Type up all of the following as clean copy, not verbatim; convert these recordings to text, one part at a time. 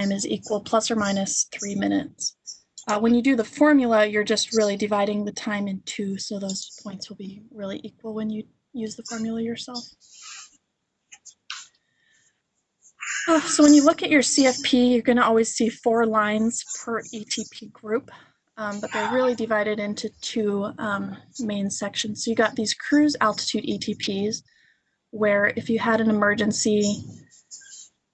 is equal plus or minus 3 minutes. When you do the formula, you're just really dividing the time in two, so those points will be really equal when you use the formula yourself. So when you look at your CFP, you're going to always see 4 lines per ETP group, but they're really divided into 2 main sections. So you got these cruise altitude ETPs, where if you had an emergency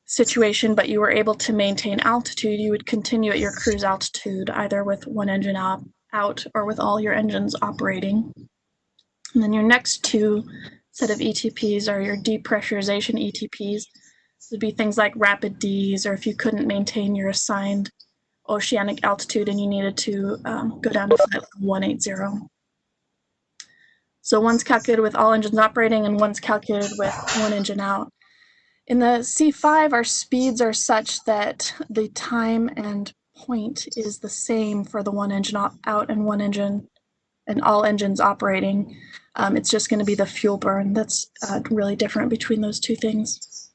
situation but you were able to maintain altitude, you would continue at your cruise altitude either with one engine out or with all your engines operating. And then your next 2 set of ETPs are your depressurization ETPs. This would be things like rapid Ds, or if you couldn't maintain your assigned oceanic altitude and you needed to go down to flight level 180. So one's calculated with all engines operating and one's calculated with one engine out. In the C5, our speeds are such that the time and point is the same for the one engine out and one engine and all engines operating. It's just going to be the fuel burn that's really different between those 2 things.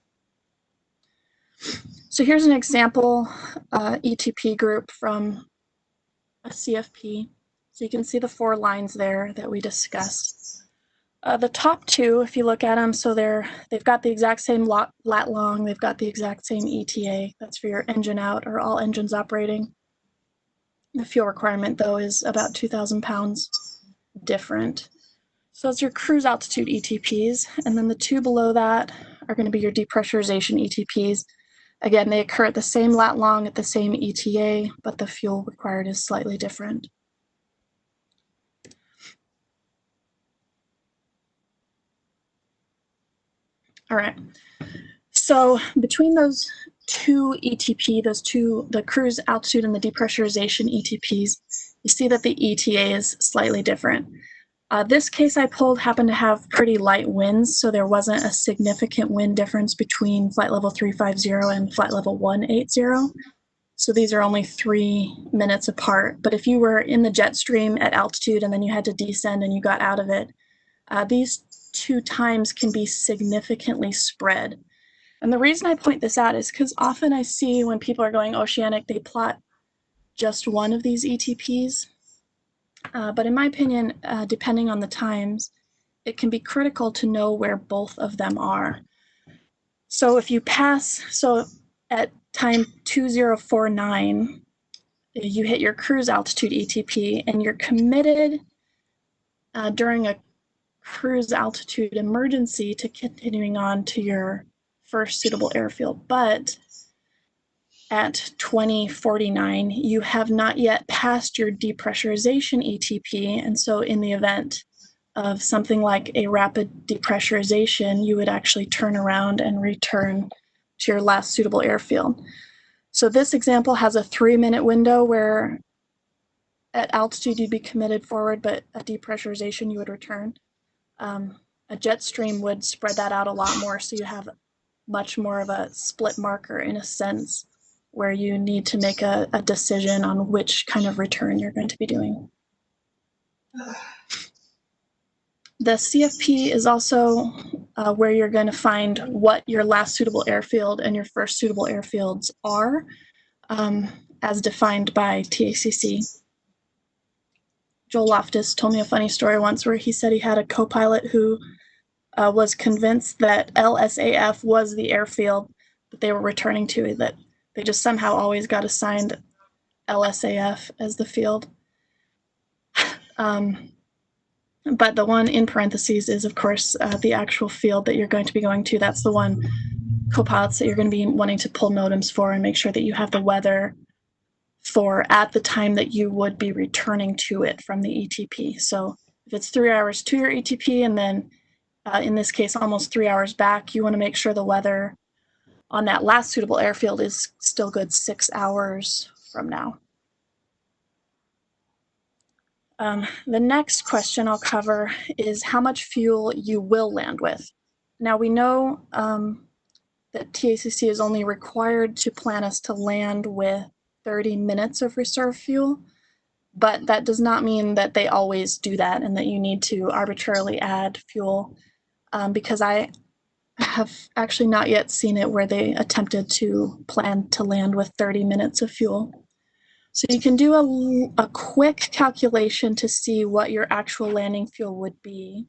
So here's an example ETP group from a CFP. So you can see the 4 lines there that we discussed. The top 2, if you look at them, so they've got the exact same lat long, they've got the exact same ETA. That's for your engine out or all engines operating. The fuel requirement, though, is about 2,000 pounds different. So that's your cruise altitude ETPs, and then the 2 below that are going to be your depressurization ETPs. Again, they occur at the same lat long at the same ETA, but the fuel required is slightly different. All right, so between those 2 ETP, the cruise altitude and the depressurization ETPs, you see that the ETA is slightly different. This case I pulled happened to have pretty light winds, so there wasn't a significant wind difference between flight level 350 and flight level 180. So these are only 3 minutes apart. But if you were in the jet stream at altitude and then you had to descend and you got out of it, these 2 times can be significantly spread. And the reason I point this out is because often I see when people are going oceanic, they plot just one of these ETPs. But in my opinion, depending on the times, it can be critical to know where both of them are. So if you pass, so at time 2049, you hit your cruise altitude ETP and you're committed during a cruise altitude emergency to continuing on to your first suitable airfield. But at 2049, you have not yet passed your depressurization ETP, and so in the event of something like a rapid depressurization, you would actually turn around and return to your last suitable airfield. So this example has a 3-minute window where at altitude you'd be committed forward, but at depressurization you would return. A jet stream would spread that out a lot more, so you have much more of a split marker in a sense, where you need to make a decision on which kind of return you're going to be doing. The CFP is also where you're going to find what your last suitable airfield and your first suitable airfields are, as defined by TACC. Joel Loftus told me a funny story once where he said he had a co-pilot who was convinced that LSAF was the airfield that they were returning to, that they just somehow always got assigned LSAF as the field. But the one in parentheses is, of course, the actual field that you're going to be going to. That's the one co-pilots that you're going to be wanting to pull modems for and make sure that you have the weather for at the time that you would be returning to it from the ETP. So if it's 3 hours to your ETP and then in this case almost 3 hours back, you want to make sure the weather on that last suitable airfield is still good 6 hours from now. The next question I'll cover is how much fuel you will land with. Now we know that TACC is only required to plan us to land with 30 minutes of reserve fuel, but that does not mean that they always do that and that you need to arbitrarily add fuel, because I have actually not yet seen it where they attempted to plan to land with 30 minutes of fuel. So you can do a quick calculation to see what your actual landing fuel would be.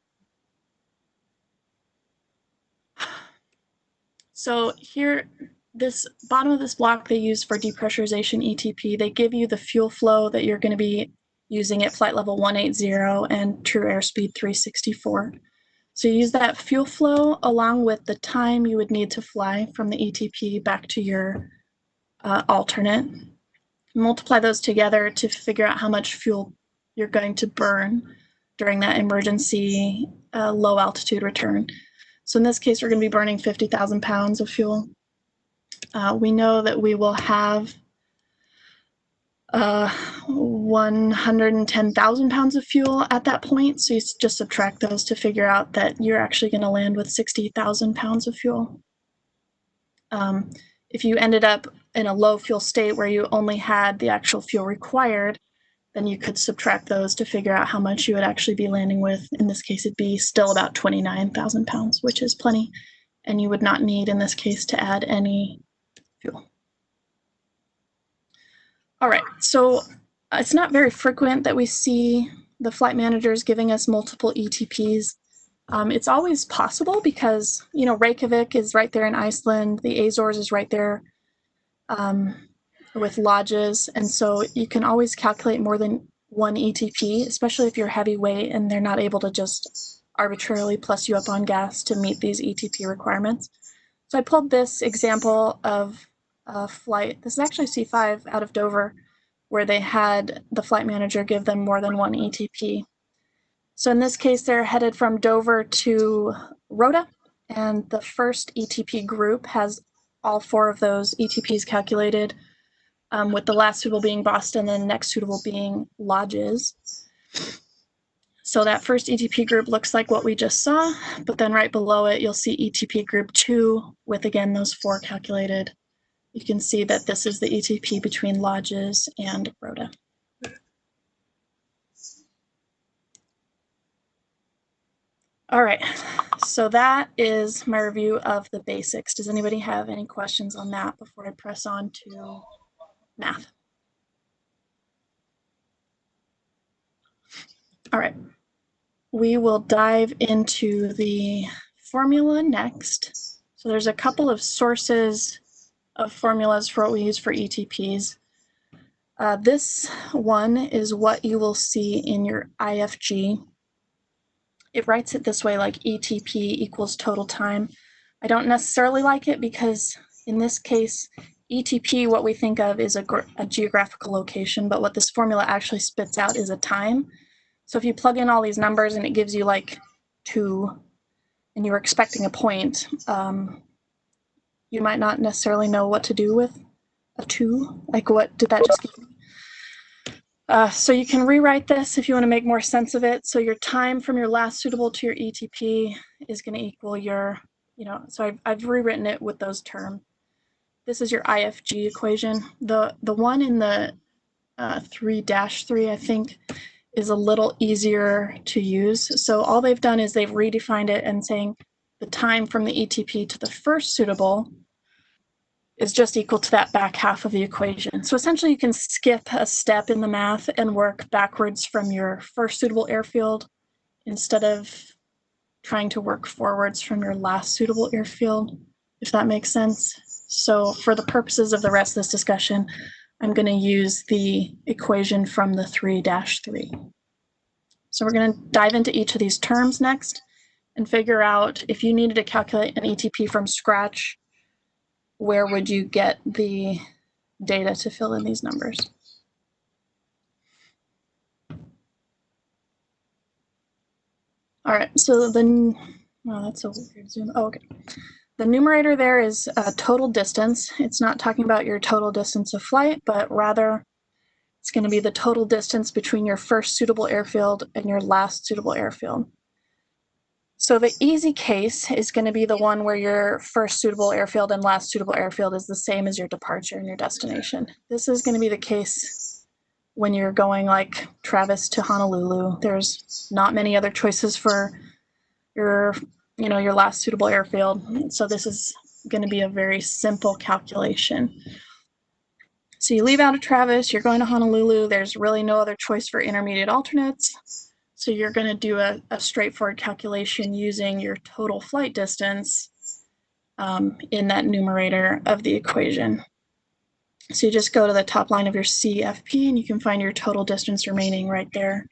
So here, this bottom of this block they use for depressurization ETP, they give you the fuel flow that you're going to be using at flight level 180 and true airspeed 364. So you use that fuel flow along with the time you would need to fly from the ETP back to your alternate. Multiply those together to figure out how much fuel you're going to burn during that emergency low altitude return. So in this case, we're going to be burning 50,000 pounds of fuel. We know that we will have 110,000 pounds of fuel at that point. So you just subtract those to figure out that you're actually going to land with 60,000 pounds of fuel. If you ended up in a low fuel state where you only had the actual fuel required, then you could subtract those to figure out how much you would actually be landing with. In this case, it'd be still about 29,000 pounds, which is plenty. And you would not need, in this case, to add any fuel. All right, so it's not very frequent that we see the flight managers giving us multiple ETPs. It's always possible because, you know, Reykjavik is right there in Iceland, the Azores is right there with lodges, and so you can always calculate more than one ETP, especially if you're heavyweight and they're not able to just arbitrarily plus you up on gas to meet these ETP requirements. So I pulled this example of a flight. This is actually C5 out of Dover, where they had the flight manager give them more than one ETP. So in this case, they're headed from Dover to Rota, and the first ETP group has all 4 of those ETPs calculated, with the last suitable being Boston and the next suitable being Lodges. So that first ETP group looks like what we just saw, but then right below it, you'll see ETP group 2 with, again, those 4 calculated. You can see that this is the ETP between Lodges and Rota. All right, so that is my review of the basics. Does anybody have any questions on that before I press on to math? All right, we will dive into the formula next. So there's a couple of sources of formulas for what we use for ETPs. This one is what you will see in your IFG. It writes it this way, like ETP equals total time. I don't necessarily like it because in this case, ETP, what we think of is a geographical location, but what this formula actually spits out is a time. So if you plug in all these numbers and it gives you like 2, and you're expecting a point, you might not necessarily know what to do with a 2. Like, what did that just give me? So you can rewrite this if you want to make more sense of it. So your time from your last suitable to your ETP is going to equal your, so I've rewritten it with those terms. This is your IFG equation. The one in the 3-3, I think, is a little easier to use. So all they've done is they've redefined it and saying the time from the ETP to the first suitable is just equal to that back half of the equation. So essentially you can skip a step in the math and work backwards from your first suitable airfield instead of trying to work forwards from your last suitable airfield, if that makes sense. So for the purposes of the rest of this discussion, I'm going to use the equation from the 3-3. So we're going to dive into each of these terms next and figure out if you needed to calculate an ETP from scratch, where would you get the data to fill in these numbers? All right, so that's a weird zoom. Oh, okay. The numerator there is total distance. It's not talking about your total distance of flight, but rather it's going to be the total distance between your first suitable airfield and your last suitable airfield. So the easy case is going to be the one where your first suitable airfield and last suitable airfield is the same as your departure and your destination. This is going to be the case when you're going like Travis to Honolulu. There's not many other choices for your your last suitable airfield. So this is going to be a very simple calculation. So you leave out of Travis, you're going to Honolulu, there's really no other choice for intermediate alternates. So you're going to do a straightforward calculation using your total flight distance in that numerator of the equation. So you just go to the top line of your CFP and you can find your total distance remaining right there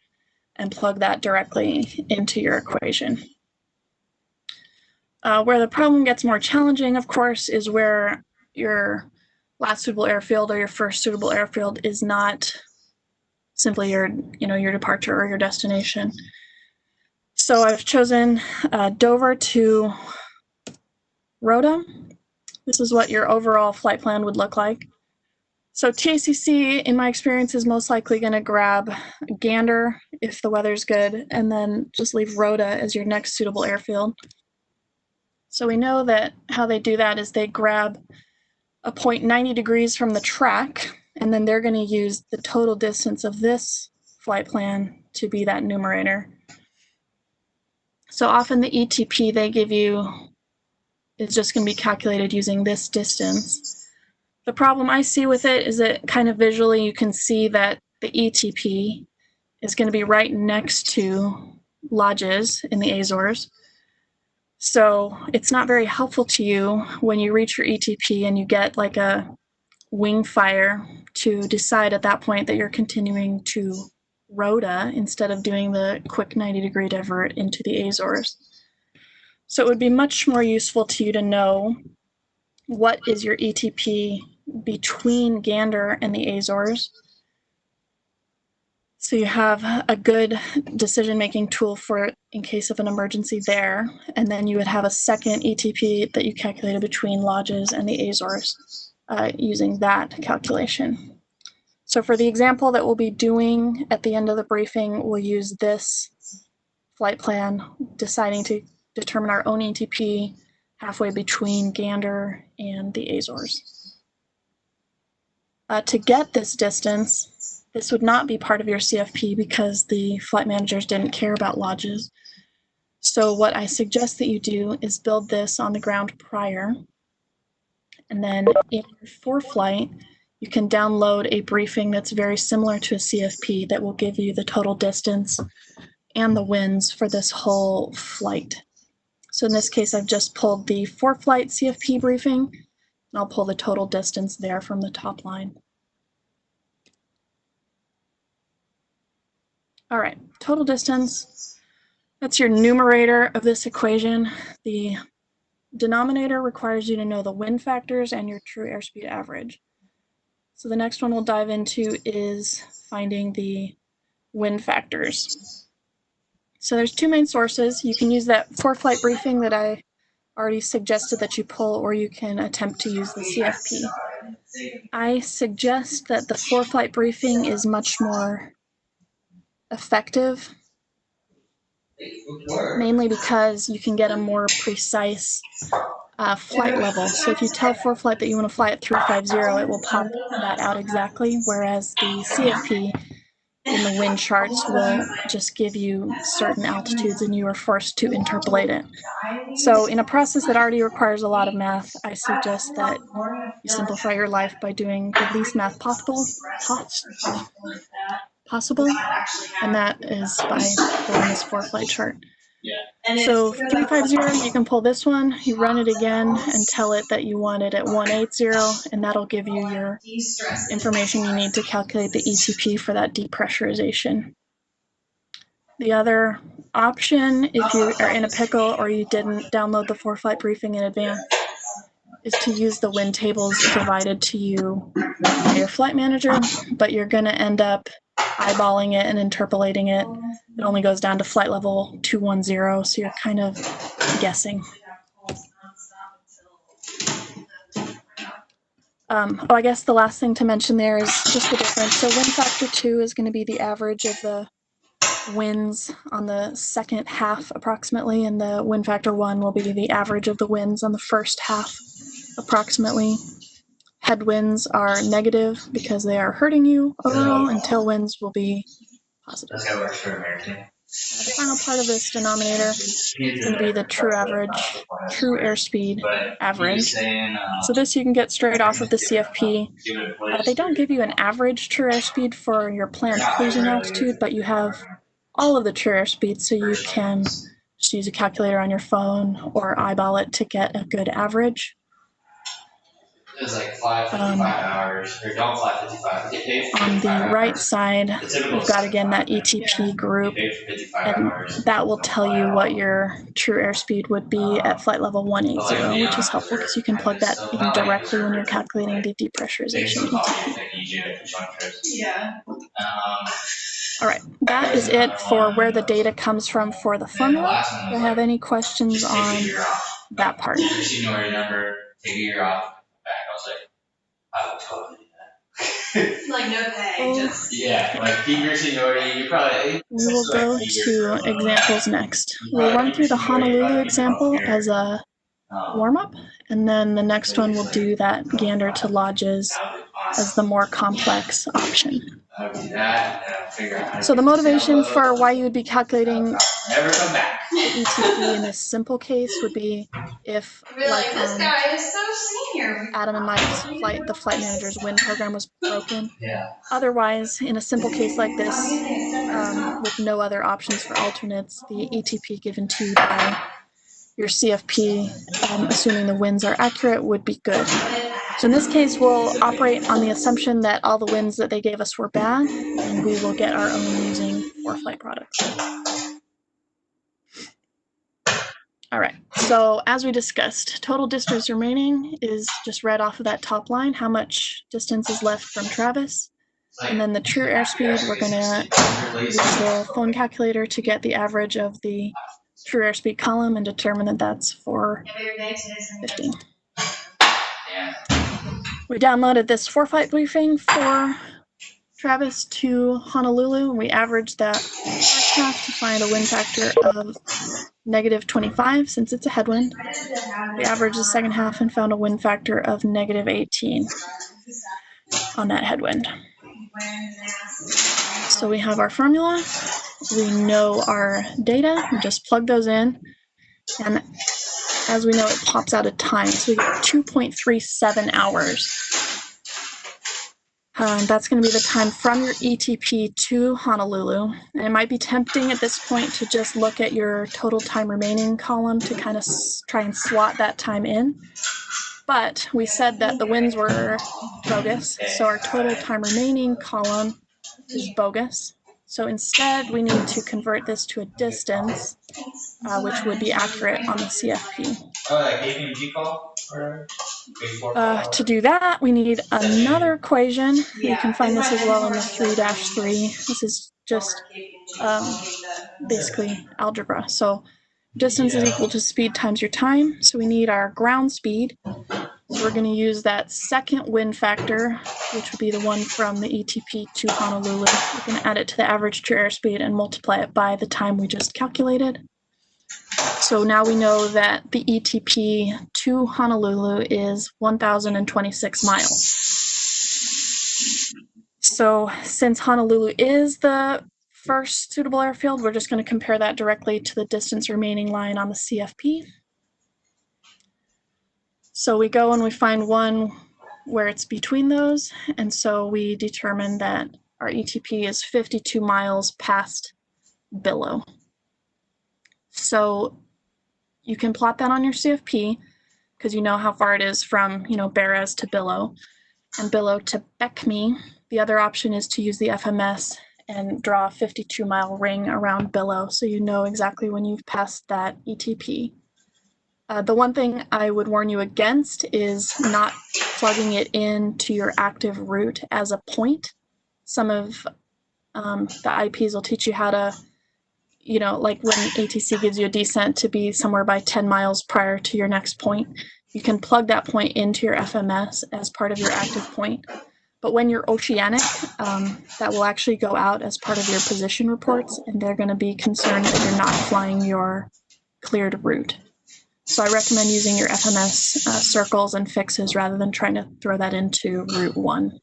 and plug that directly into your equation. Where the problem gets more challenging, of course, is where your last suitable airfield or your first suitable airfield is not simply your departure or your destination. So I've chosen Dover to Rota. This is what your overall flight plan would look like. So TACC, in my experience, is most likely going to grab Gander if the weather's good, and then just leave Rota as your next suitable airfield. So we know that how they do that is they grab a point 90 degrees from the track, and then they're going to use the total distance of this flight plan to be that numerator. So often the ETP they give you is just going to be calculated using this distance. The problem I see with it is that kind of visually you can see that the ETP is going to be right next to lodges in the Azores. So it's not very helpful to you when you reach your ETP and you get like a wing fire to decide at that point that you're continuing to Rota instead of doing the quick 90-degree divert into the Azores. So it would be much more useful to you to know what is your ETP between Gander and the Azores. So you have a good decision-making tool for in case of an emergency there, and then you would have a second ETP that you calculated between lodges and the Azores using that calculation. So for the example that we'll be doing at the end of the briefing, we'll use this flight plan, deciding to determine our own ETP halfway between Gander and the Azores. To get this distance, this would not be part of your CFP because the flight managers didn't care about lodges. So what I suggest that you do is build this on the ground prior, and then in your ForeFlight, you can download a briefing that's very similar to a CFP that will give you the total distance and the winds for this whole flight. So in this case, I've just pulled the ForeFlight CFP briefing, and I'll pull the total distance there from the top line. All right, total distance, that's your numerator of this equation. The denominator requires you to know the wind factors and your true airspeed average. So the next one we'll dive into is finding the wind factors. So there's two main sources. You can use that ForeFlight briefing that I already suggested that you pull, or you can attempt to use the CFP. I suggest that the ForeFlight briefing is much more effective, mainly because you can get a more precise flight level. So if you tell ForeFlight that you want to fly at 350, it will pop that out exactly, whereas the CFP in the wind charts will just give you certain altitudes and you are forced to interpolate it. So in a process that already requires a lot of math, I suggest that you simplify your life by doing the least math possible, and that is by pulling this ForeFlight chart. So 350, you can pull this one, you run it again and tell it that you want it at 180, and that'll give you your information you need to calculate the ETP for that depressurization. The other option, if you are in a pickle or you didn't download the ForeFlight briefing in advance, is to use the wind tables provided to you by your flight manager, but you're going to end up eyeballing it and interpolating it. It only goes down to flight level 210, so you're kind of guessing. I guess the last thing to mention there is just the difference. So wind factor 2 is going to be the average of the winds on the second half approximately, and the wind factor 1 will be the average of the winds on the first half approximately. Headwinds are negative because they are hurting you overall, and tailwinds will be positive. The final part of this denominator is going to be the true average, true airspeed average. So this you can get straight off of the CFP. They don't give you an average true airspeed for your planned cruising altitude, but you have all of the true airspeed, so you can just use a calculator on your phone or eyeball it to get a good average. It was like fly 55 hours, or don't fly 55, get paid for on 55 the hours. right side, we've got again that ETP group, and that will tell you what your true airspeed would be at flight level 180, which is helpful because you can plug that in directly when you're calculating the depressurization ETP. Yeah. All right, that is it for where the data comes from for the formula. Do I have any questions on that part? Seniority number, take a year off, back. I was like, I would totally do that. Like no pay, just yeah, like keep your seniority. You probably we will go to examples next. We'll run through the Honolulu example as a warm-up, and then the next one we'll do that gander to lodges as the more complex option. So the motivation for why you would be calculating the ETP in this simple case would be if, like this guy is so senior. Adam and Mike's flight, the flight manager's wind program was broken. Yeah. Otherwise, in a simple case like this, with no other options for alternates, the ETP given to you by your CFP, assuming the winds are accurate, would be good. So in this case, we'll operate on the assumption that all the winds that they gave us were bad, and we will get our own using ForeFlight products. All right, so as we discussed, total distance remaining is just read off of that top line, how much distance is left from Travis. And then the true airspeed, we're going to use the phone calculator to get the average of the true airspeed column and determine that that's 450. We downloaded this ForeFlight briefing for Travis to Honolulu. We averaged that first half to find a wind factor of -25 since it's a headwind. We averaged the second half and found a wind factor of -18 on that headwind. So we have our formula, we know our data, we just plug those in, and as we know, it pops out a time, so we get 2.37 hours. That's going to be the time from your ETP to Honolulu, and it might be tempting at this point to just look at your total time remaining column to kind of try and slot that time in. But we said that the winds were bogus, so our total time remaining column is bogus. So instead, we need to convert this to a distance, which would be accurate on the CFP. To do that, we need another equation. You can find this as well in the 3-3. This is just basically algebra. So distance is equal to speed times your time. So we need our ground speed. So we're going to use that second wind factor, which would be the one from the ETP to Honolulu. We're going to add it to the average true airspeed and multiply it by the time we just calculated. So now we know that the ETP to Honolulu is 1,026 miles. So since Honolulu is the first suitable airfield, we're just going to compare that directly to the distance remaining line on the CFP. So we go and we find one where it's between those, and so we determine that our ETP is 52 miles past Billow. So you can plot that on your CFP because you know how far it is from, Beres to Billow and Billow to Beckme. The other option is to use the FMS and draw a 52-mile ring around Billow so you know exactly when you've passed that ETP. The one thing I would warn you against is not plugging it into your active route as a point. Some of the IPs will teach you how to, like when ATC gives you a descent to be somewhere by 10 miles prior to your next point, you can plug that point into your FMS as part of your active point. But when you're oceanic, that will actually go out as part of your position reports, and they're going to be concerned that you're not flying your cleared route. So I recommend using your FMS circles and fixes rather than trying to throw that into Route 1.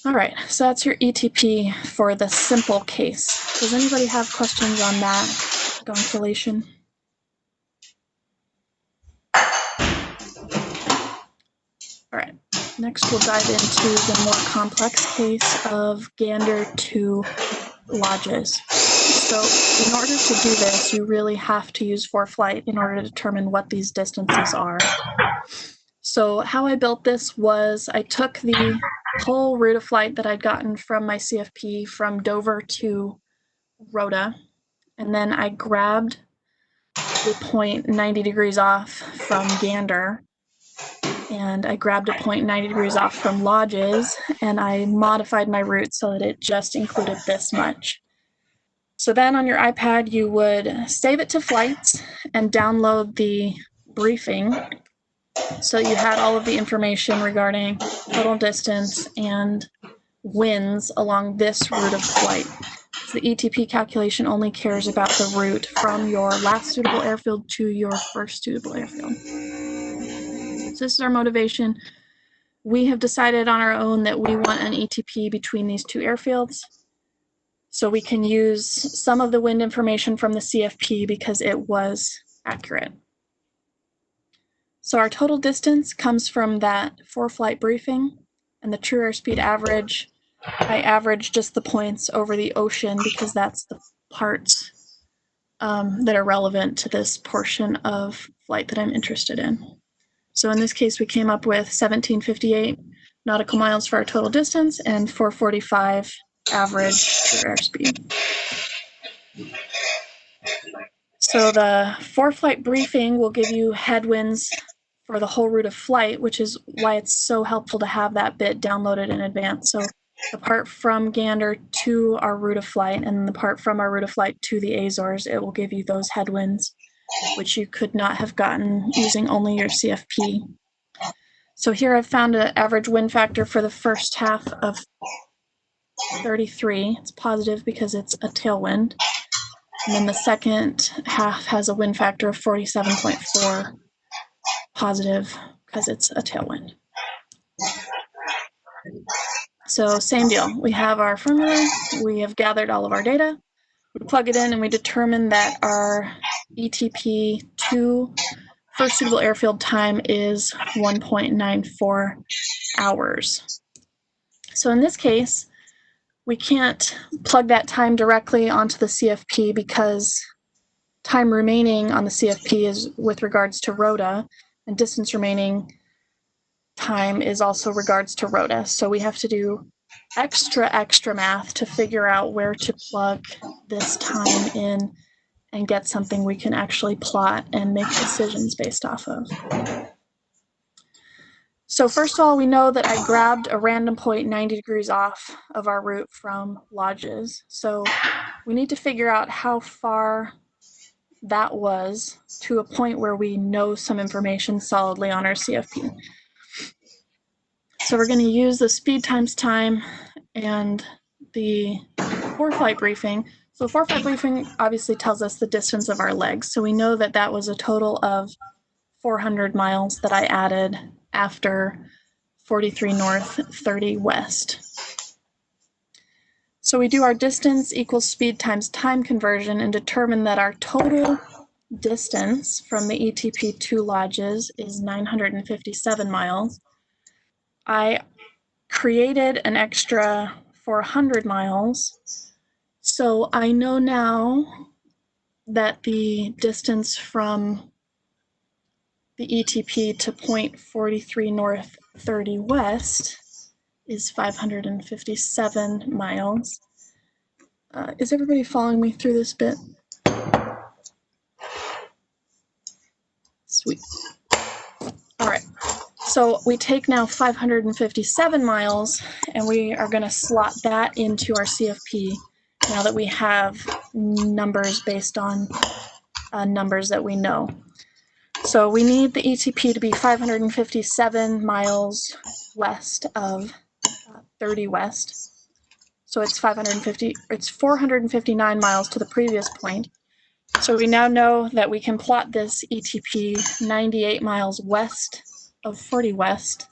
All right, so that's your ETP for the simple case. Does anybody have questions on that calculation? All right, next we'll dive into the more complex case of gander to lodges. So in order to do this, you really have to use ForeFlight in order to determine what these distances are. So how I built this was I took the whole route of flight that I'd gotten from my CFP from Dover to Rhoda, and then I grabbed the point 90 degrees off from Gander, and I grabbed a point 90 degrees off from Lodges, and I modified my route so that it just included this much. So then on your iPad, you would save it to flights and download the briefing. So you had all of the information regarding total distance and winds along this route of flight. The ETP calculation only cares about the route from your last suitable airfield to your first suitable airfield. So this is our motivation. We have decided on our own that we want an ETP between these two airfields. So we can use some of the wind information from the CFP because it was accurate. So our total distance comes from that ForeFlight briefing, and the true airspeed average, I average just the points over the ocean because that's the parts that are relevant to this portion of flight that I'm interested in. So in this case, we came up with 1758 nautical miles for our total distance and 445 average true airspeed. So the ForeFlight briefing will give you headwinds for the whole route of flight, which is why it's so helpful to have that bit downloaded in advance. So the part from Gander to our route of flight and the part from our route of flight to the Azores, it will give you those headwinds, which you could not have gotten using only your CFP. So here I've found an average wind factor for the first half of 33. It's positive because it's a tailwind. And then the second half has a wind factor of 47.4, positive because it's a tailwind. So same deal. We have our formula. We have gathered all of our data. We plug it in and we determine that our ETP to first suitable airfield time is 1.94 hours. So in this case, we can't plug that time directly onto the CFP because time remaining on the CFP is with regards to Rhoda, and distance remaining time is also regards to Rhoda. So we have to do extra math to figure out where to plug this time in and get something we can actually plot and make decisions based off of. So first of all, we know that I grabbed a random point 90 degrees off of our route from Lodges. So we need to figure out how far that was to a point where we know some information solidly on our CFP. So we're going to use the speed times time and the ForeFlight briefing. So the ForeFlight briefing obviously tells us the distance of our legs. So we know that that was a total of 400 miles that I added after 43 north, 30 west. So we do our distance equals speed times time conversion and determine that our total distance from the ETP to Lodges is 957 miles. I created an extra 400 miles. So I know now that the distance from the ETP to point 43 north, 30 west is 557 miles. Is everybody following me through this bit? Sweet. All right. So we take now 557 miles and we are going to slot that into our CFP now that we have numbers based on numbers that we know. So we need the ETP to be 557 miles west of 30 west. So it's 459 miles to the previous point. So we now know that we can plot this ETP 98 miles west of 40 west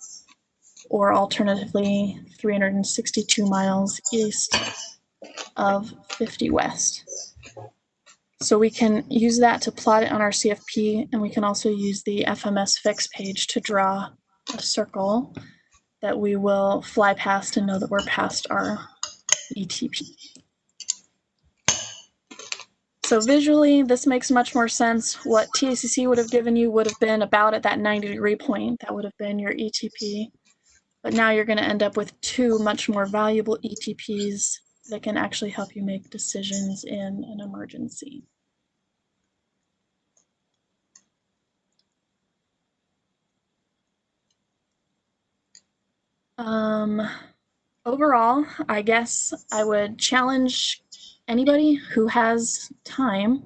or alternatively 362 miles east of 50 west. So we can use that to plot it on our CFP, and we can also use the FMS fix page to draw a circle that we will fly past and know that we're past our ETP. So visually, this makes much more sense. What TACC would have given you would have been about at that 90-degree point. That would have been your ETP. But now you're going to end up with two much more valuable ETPs that can actually help you make decisions in an emergency. Overall, I guess I would challenge anybody who has time.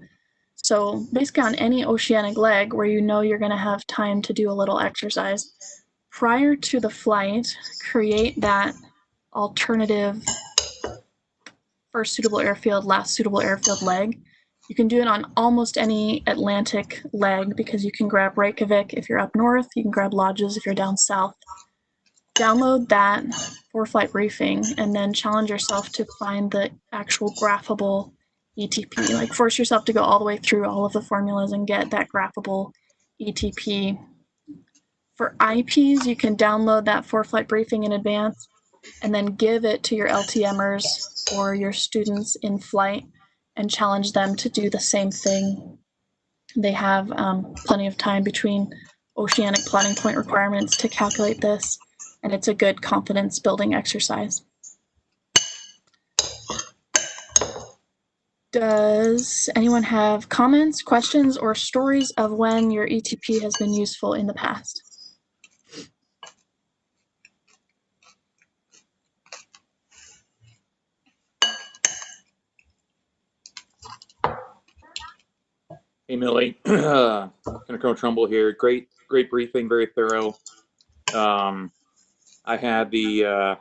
So basically on any oceanic leg where you know you're going to have time to do a little exercise, prior to the flight, create that alternative first suitable airfield, last suitable airfield leg. You can do it on almost any Atlantic leg because you can grab Reykjavik if you're up north, you can grab Lodges if you're down south. Download that for flight briefing and then challenge yourself to find the actual graphable ETP. Like force yourself to go all the way through all of the formulas and get that graphable ETP. For IPs, you can download that for flight briefing in advance and then give it to your LTMers or your students in flight and challenge them to do the same thing. They have plenty of time between oceanic plotting point requirements to calculate this, and it's a good confidence building exercise. Does anyone have comments, questions, or stories of when your ETP has been useful in the past? Hey, Millie. Colonel Trumbull here. Great briefing, very thorough. I had the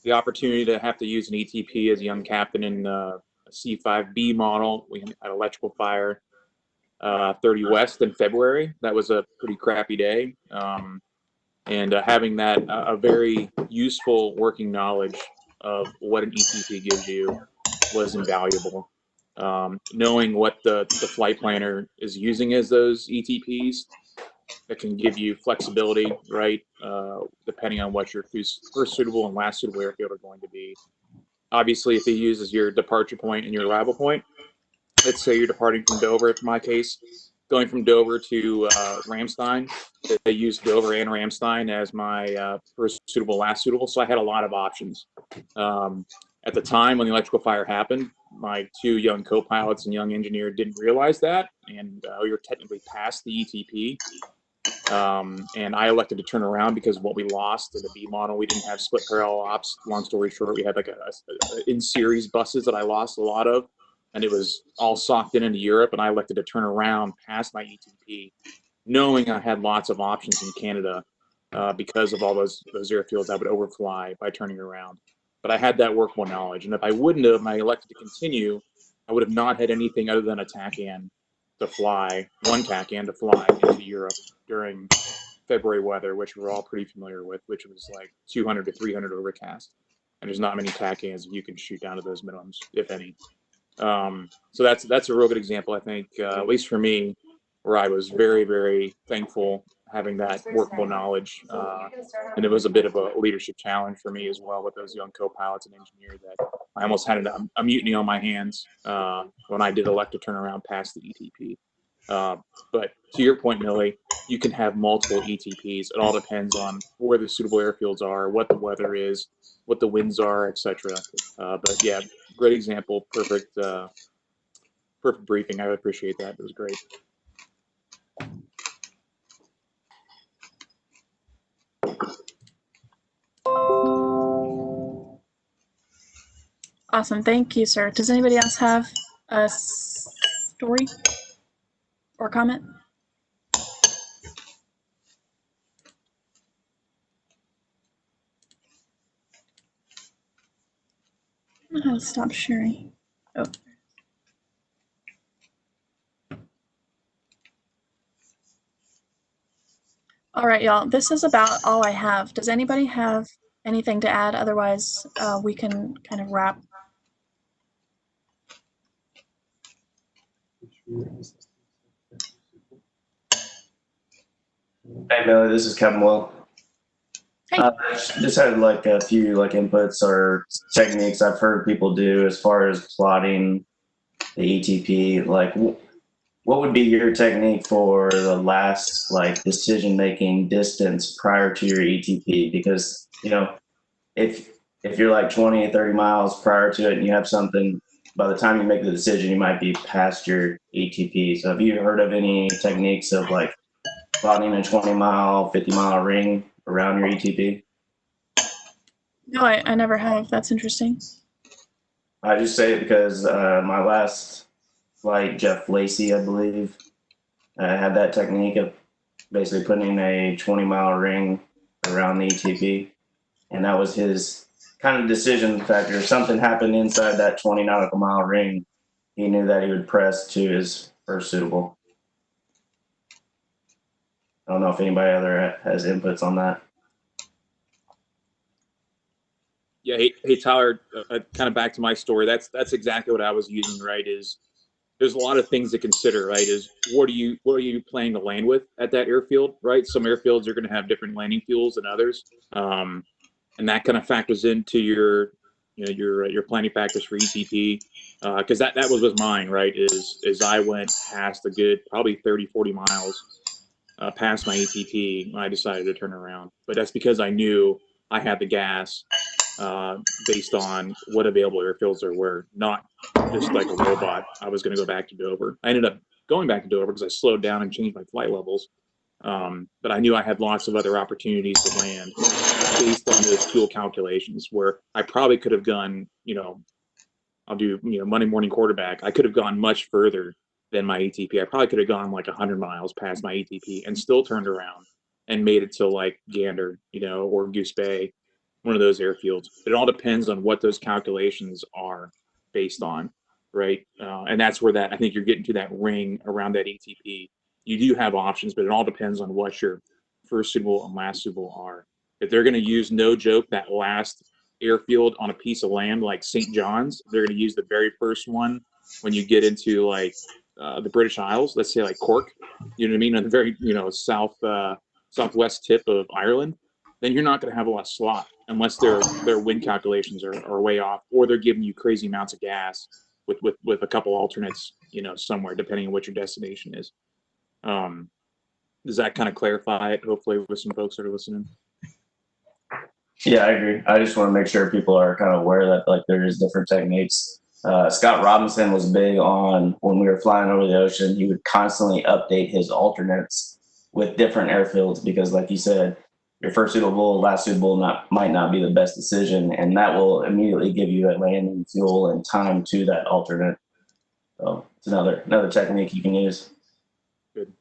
the opportunity to have to use an ETP as a young captain in a C5B model. We had electrical fire 30 West in February. That was a pretty crappy day. And having that a very useful working knowledge of what an ETP gives you was invaluable. Knowing what the flight planner is using as those ETPs, that can give you flexibility, right? Depending on what your first suitable and last suitable airfield are going to be. Obviously, if it uses your departure point and your arrival point, let's say you're departing from Dover, in my case, going from Dover to Ramstein, they use Dover and Ramstein as my first suitable, last suitable. So I had a lot of options. At the time when the electrical fire happened, my two young co-pilots and young engineer didn't realize that, and we were technically past the ETP. And I elected to turn around because of what we lost in the B model. We didn't have split parallel ops. Long story short, we had like a in-series buses that I lost a lot of, and it was all socked into Europe, and I elected to turn around past my ETP, knowing I had lots of options in Canada because of all those airfields I would overfly by turning around. But I had that workable knowledge, and if I wouldn't have, and I elected to continue, I would have not had anything other than a TACAN to fly, one TACAN to fly into Europe during February weather, which we're all pretty familiar with, which was like 200 to 300 overcast. And there's not many TACANs you can shoot down to those minimums, if any. So that's a real good example, I think, at least for me, where I was very, very thankful having that workable knowledge. And it was a bit of a leadership challenge for me as well with those young co-pilots and engineers that I almost had a mutiny on my hands when I did elect to turn around past the ETP. But to your point, Millie, you can have multiple ETPs. It all depends on where the suitable airfields are, what the weather is, what the winds are, etc. But yeah, great example, perfect briefing. I appreciate that. It was great. Awesome, thank you, sir. Does anybody else have a story or comment? I'll stop sharing. Oh. All All right, y'all, this is about all I have. Does anybody have anything to add? Otherwise, we can kind of wrap. Hey Millie, this is Kevin Will. Hey. Just had like a few like inputs or techniques I've heard people do as far as plotting the ETP. Like, what would be your technique for the last like decision-making distance prior to your ETP? Because if you're like 20, 30 miles prior to it and you have something, by the time you make the decision, you might be past your ETP. So have you heard of any techniques of like plotting a 20-mile, 50-mile ring around your ETP? No, I never have. That's interesting. I just say it because my last flight, Jeff Lacey, I believe, had that technique of basically putting a 20-mile ring around the ETP. And that was his kind of decision factor. If something happened inside that 20 nautical mile ring, he knew that he would press to his first suitable. I don't know if anybody other has inputs on that. Yeah, hey Tyler, kind of back to my story. That's exactly what I was using. Right, is there's a lot of things to consider. Right, is what are you planning to land with at that airfield? Right, some airfields are going to have different landing fuels than others, and that kind of factors into your your planning factors for ETP. Because that was mine. Right, is I went past a good probably 30-40 miles past my ETP when I decided to turn around. But that's because I knew I had the gas based on what available airfields there were, not just like a robot. I was going to go back to Dover. I ended up going back to Dover because I slowed down and changed my flight levels. But I knew I had lots of other opportunities to land based on those fuel calculations where I probably could have gone, I'll do, Monday morning quarterback. I could have gone much further than my ETP. I probably could have gone like 100 miles past my ETP and still turned around and made it to like Gander, or Goose Bay, one of those airfields. It all depends on what those calculations are based on, right? And that's where I think you're getting to that ring around that ETP. You do have options, but it all depends on what your first suitable and last suitable are. If they're going to use, no joke, that last airfield on a piece of land like St. John's, they're going to use the very first one when you get into like the British Isles, let's say like Cork, you know what I mean, on the very southwest tip of Ireland. Then you're not going to have a lot of slot unless their wind calculations are way off, or they're giving you crazy amounts of gas with a couple alternates, somewhere depending on what your destination is. Does that kind of clarify it? Hopefully, with some folks that are listening. Yeah, I agree. I just want to make sure people are kind of aware that like there is different techniques. Scott Robinson was big on when we were flying over the ocean. He would constantly update his alternates with different airfields because, like you said, your first suitable, last suitable might not be the best decision, and that will immediately give you a landing fuel and time to that alternate. So it's another technique you can use. Good.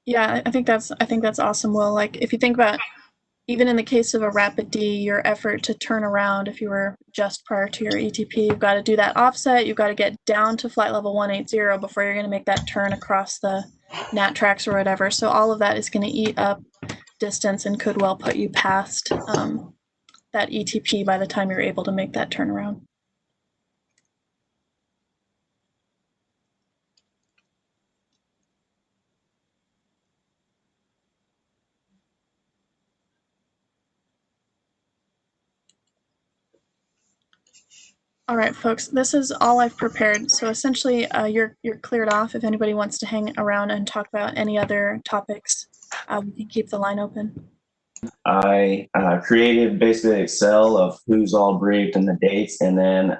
Yeah, I think that's awesome, Will. Like if you think about, even in the case of a rapid D, your effort to turn around if you were just prior to your ETP, you've got to do that offset, you've got to get down to flight level 180 before you're going to make that turn across the nat tracks or whatever. So all of that is going to eat up distance and could well put you past that ETP by the time you're able to make that turnaround. All right, folks, this is all I've prepared. So essentially, you're cleared off. If anybody wants to hang around and talk about any other topics, we can keep the line open. I created basically Excel of who's all briefed and the dates, and then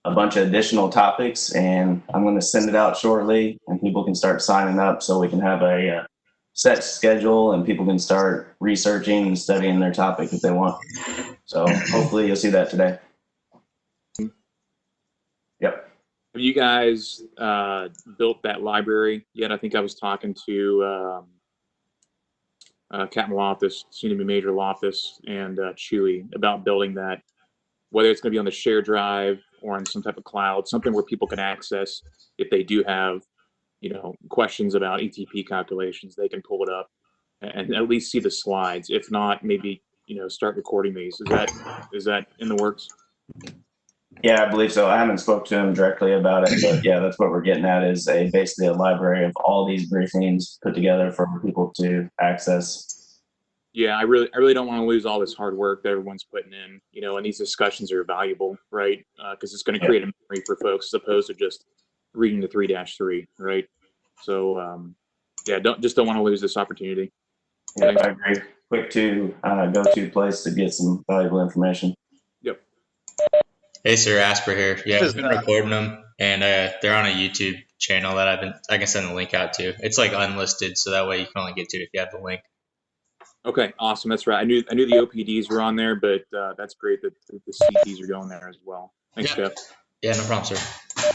a bunch of additional topics. And I'm going to send it out shortly, and people can start signing up so we can have a set schedule and people can start researching and studying their topic if they want. So hopefully you'll see that today. Yep. Have you guys built that library yet? I think I was talking to Captain Loftus, soon to be Major Loftus, and Chewy about building that, whether it's going to be on the share drive or on some type of cloud, something where people can access if they do have questions about ETP calculations, they can pull it up and at least see the slides. If not, maybe start recording these. Is that in the works? Yeah, I believe so. I haven't spoke to him directly about it, but yeah, that's what we're getting at, is basically a library of all these briefings put together for people to access. Yeah, I really don't want to lose all this hard work that everyone's putting in, and these discussions are valuable, right? Because it's going to create a memory for folks as opposed to just reading the 3-3, right? So, yeah, don't want to lose this opportunity. Yeah, I agree. Quick to go-to place to get some valuable information. Yep. Hey, sir, Asper here. Yeah, we've been recording them, and they're on a YouTube channel that I can send the link out to. It's like unlisted, so that way you can only get to it if you have the link. Okay, awesome. That's right. I knew the OPDs were on there, but that's great that the CTs are going there as well. Thanks, Jeff. Yeah, no problem, sir.